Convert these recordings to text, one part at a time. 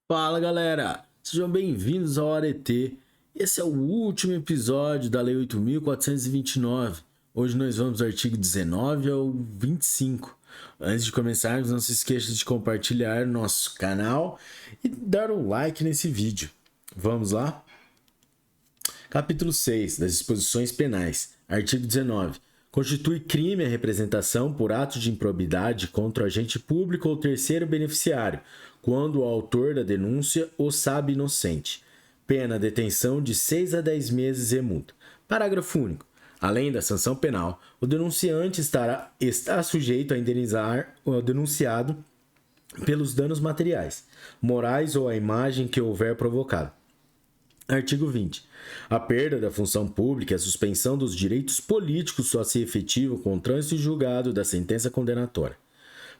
Fala galera, sejam bem-vindos ao Arete. Esse é o último episódio da Lei 8.429. Hoje nós vamos do artigo 19 ao 25. Antes de começarmos, não se esqueça de compartilhar nosso canal e dar um like nesse vídeo. Vamos lá? Capítulo 6 das Disposições Penais. Artigo 19. Constitui crime a representação por ato de improbidade contra o agente público ou terceiro beneficiário, quando o autor da denúncia o sabe inocente. Pena detenção de 6 a 10 meses e multa. Parágrafo único. Além da sanção penal, o denunciante está sujeito a indenizar o denunciado pelos danos materiais, morais ou a imagem que houver provocado. Artigo 20. A perda da função pública e a suspensão dos direitos políticos só se efetivam com o trânsito julgado da sentença condenatória.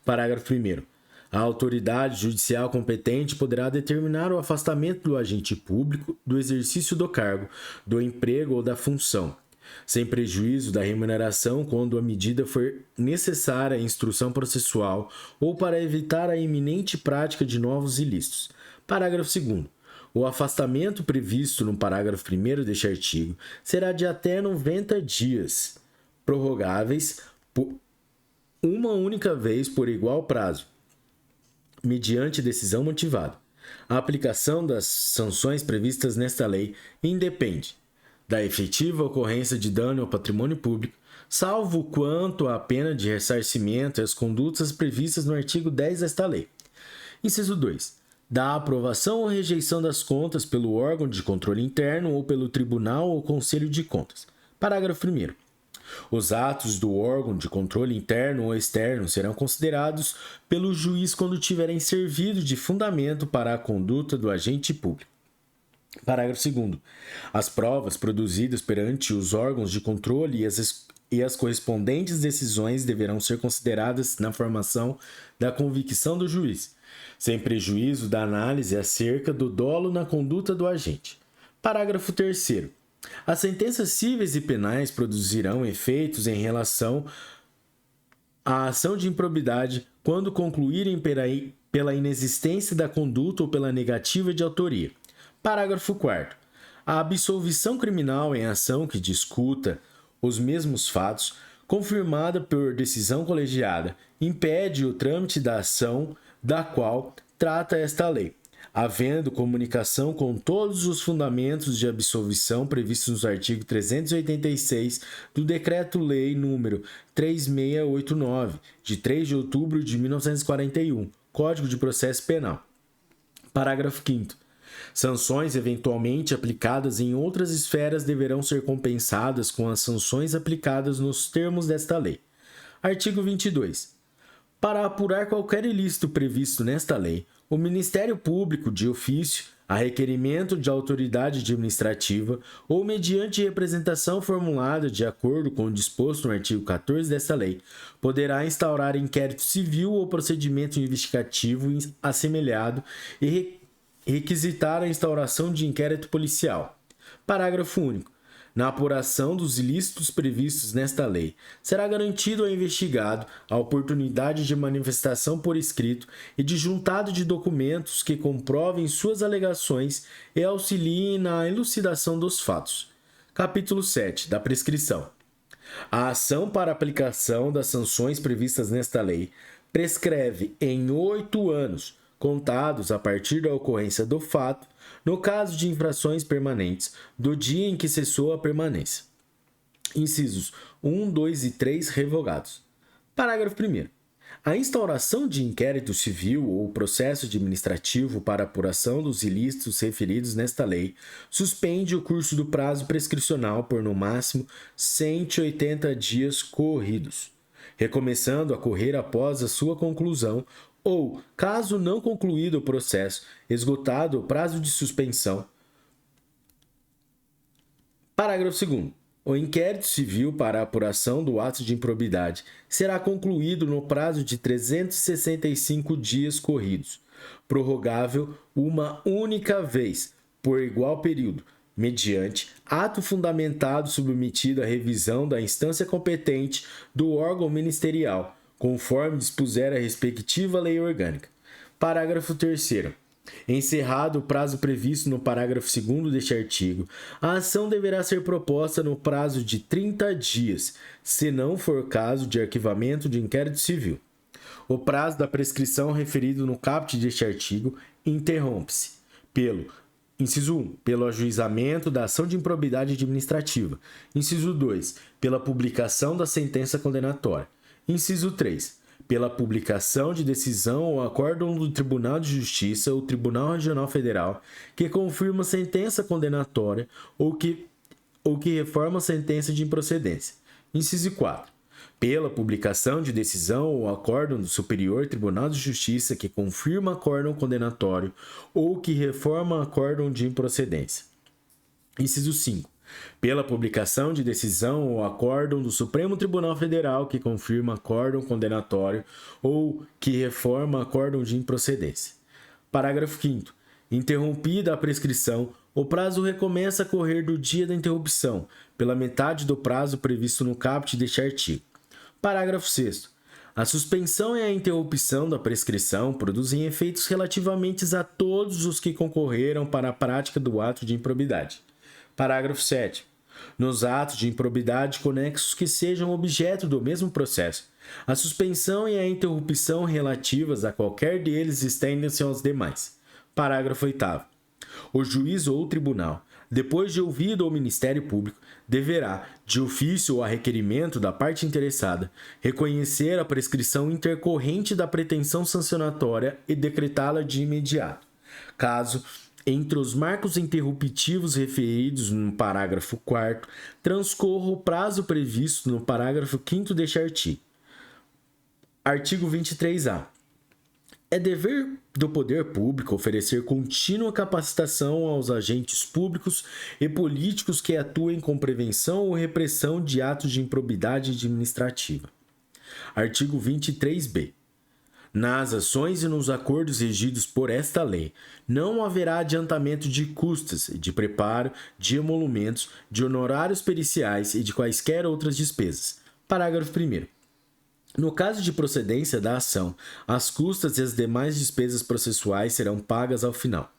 Parágrafo 1º. A autoridade judicial competente poderá determinar o afastamento do agente público do exercício do cargo, do emprego ou da função, sem prejuízo da remuneração quando a medida for necessária à instrução processual ou para evitar a iminente prática de novos ilícitos. Parágrafo 2º. O afastamento previsto no parágrafo 1º deste artigo será de até 90 dias, prorrogáveis por uma única vez por igual prazo, mediante decisão motivada. A aplicação das sanções previstas nesta lei independe da efetiva ocorrência de dano ao patrimônio público, salvo quanto à pena de ressarcimento e as condutas previstas no artigo 10 desta lei. Inciso 2. Da aprovação ou rejeição das contas pelo órgão de controle interno ou pelo Tribunal ou Conselho de Contas. Parágrafo 1º. Os atos do órgão de controle interno ou externo serão considerados pelo juiz quando tiverem servido de fundamento para a conduta do agente público. Parágrafo 2º. As provas produzidas perante os órgãos de controle e as correspondentes decisões deverão ser consideradas na formação da convicção do juiz, sem prejuízo da análise acerca do dolo na conduta do agente. Parágrafo 3º. As sentenças cíveis e penais produzirão efeitos em relação à ação de improbidade quando concluírem pela inexistência da conduta ou pela negativa de autoria. Parágrafo 4º. A absolvição criminal em ação que discuta os mesmos fatos, confirmada por decisão colegiada, impede o trâmite da ação da qual trata esta lei, havendo comunicação com todos os fundamentos de absolvição previstos no artigo 386 do Decreto-Lei nº 3689, de 3 de outubro de 1941, Código de Processo Penal. Parágrafo 5º. Sanções eventualmente aplicadas em outras esferas deverão ser compensadas com as sanções aplicadas nos termos desta lei. Artigo 22. Para apurar qualquer ilícito previsto nesta lei, o Ministério Público, de ofício, a requerimento de autoridade administrativa ou mediante representação formulada de acordo com o disposto no artigo 14 desta lei, poderá instaurar inquérito civil ou procedimento investigativo assemelhado e requisitar a instauração de inquérito policial. Parágrafo único. Na apuração dos ilícitos previstos nesta lei, será garantido ao investigado a oportunidade de manifestação por escrito e de juntado de documentos que comprovem suas alegações e auxiliem na elucidação dos fatos. Capítulo 7 da prescrição. A ação para aplicação das sanções previstas nesta lei prescreve em 8 anos, contados a partir da ocorrência do fato, no caso de infrações permanentes, do dia em que cessou a permanência. Incisos 1, 2 e 3 revogados. Parágrafo 1º. A instauração de inquérito civil ou processo administrativo para apuração dos ilícitos referidos nesta lei suspende o curso do prazo prescricional por no máximo 180 dias corridos, recomeçando a correr após a sua conclusão ou, caso não concluído o processo, esgotado o prazo de suspensão. Parágrafo 2º. O inquérito civil para a apuração do ato de improbidade será concluído no prazo de 365 dias corridos, prorrogável uma única vez, por igual período, mediante ato fundamentado submetido à revisão da instância competente do órgão ministerial, conforme dispuser a respectiva lei orgânica. Parágrafo 3º. Encerrado o prazo previsto no parágrafo 2º deste artigo, a ação deverá ser proposta no prazo de 30 dias, se não for caso de arquivamento de inquérito civil. O prazo da prescrição referido no caput deste artigo interrompe-se pelo inciso 1, pelo ajuizamento da ação de improbidade administrativa. Inciso 2, pela publicação da sentença condenatória. Inciso 3, pela publicação de decisão ou acórdão do Tribunal de Justiça ou Tribunal Regional Federal que confirma sentença condenatória ou que reforma sentença de improcedência. Inciso 4, pela publicação de decisão ou acórdão do Superior Tribunal de Justiça que confirma acórdão condenatório ou que reforma acórdão de improcedência. Inciso 5, pela publicação de decisão ou acórdão do Supremo Tribunal Federal que confirma acórdão condenatório ou que reforma acórdão de improcedência. Parágrafo 5º. Interrompida a prescrição, o prazo recomeça a correr do dia da interrupção, pela metade do prazo previsto no caput deste artigo. Parágrafo 6º. A suspensão e a interrupção da prescrição produzem efeitos relativamente a todos os que concorreram para a prática do ato de improbidade. Parágrafo 7º. Nos atos de improbidade conexos que sejam objeto do mesmo processo, a suspensão e a interrupção relativas a qualquer deles estendem-se aos demais. Parágrafo 8º. O juiz ou o tribunal, depois de ouvido o Ministério Público, deverá, de ofício ou a requerimento da parte interessada, reconhecer a prescrição intercorrente da pretensão sancionatória e decretá-la de imediato. Caso, entre os marcos interruptivos referidos no parágrafo 4º, transcorra o prazo previsto no parágrafo 5º deste artigo. Artigo 23-A. É dever do poder público oferecer contínua capacitação aos agentes públicos e políticos que atuem com prevenção ou repressão de atos de improbidade administrativa. Artigo 23-B. Nas ações e nos acordos regidos por esta lei, não haverá adiantamento de custas, de preparo, de emolumentos, de honorários periciais e de quaisquer outras despesas. Parágrafo 1º. No caso de procedência da ação, as custas e as demais despesas processuais serão pagas ao final.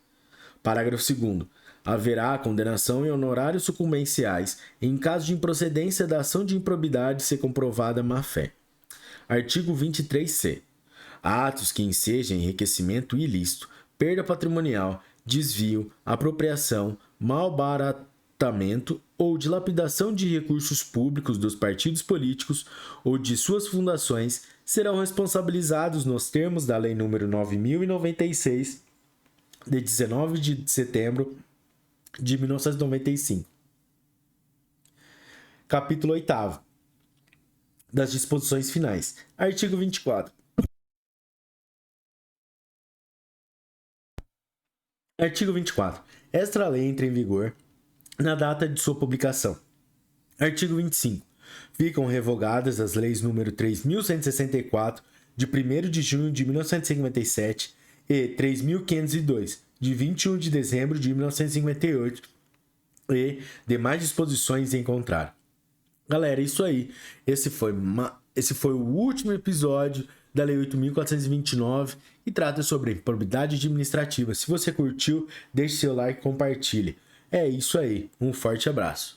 Parágrafo 2º. Haverá condenação em honorários sucumbenciais em caso de improcedência da ação de improbidade ser comprovada má-fé. Artigo 23-C. Atos que ensejam enriquecimento ilícito, perda patrimonial, desvio, apropriação, malbaratamento ou dilapidação de recursos públicos dos partidos políticos ou de suas fundações serão responsabilizados nos termos da Lei nº 9.096, de 19 de setembro de 1995. Capítulo 8º. Das disposições finais. Artigo 24. Artigo 24. Esta lei entra em vigor na data de sua publicação. Artigo 25. Ficam revogadas as leis nº 3.164, de 1º de junho de 1957, e 3.502, de 21 de dezembro de 1958, e demais disposições em contrário. Galera, é isso aí. Esse foi o último episódio da Lei 8.429 e trata sobre improbidade administrativa. Se você curtiu, deixe seu like e compartilhe. É isso aí. Um forte abraço.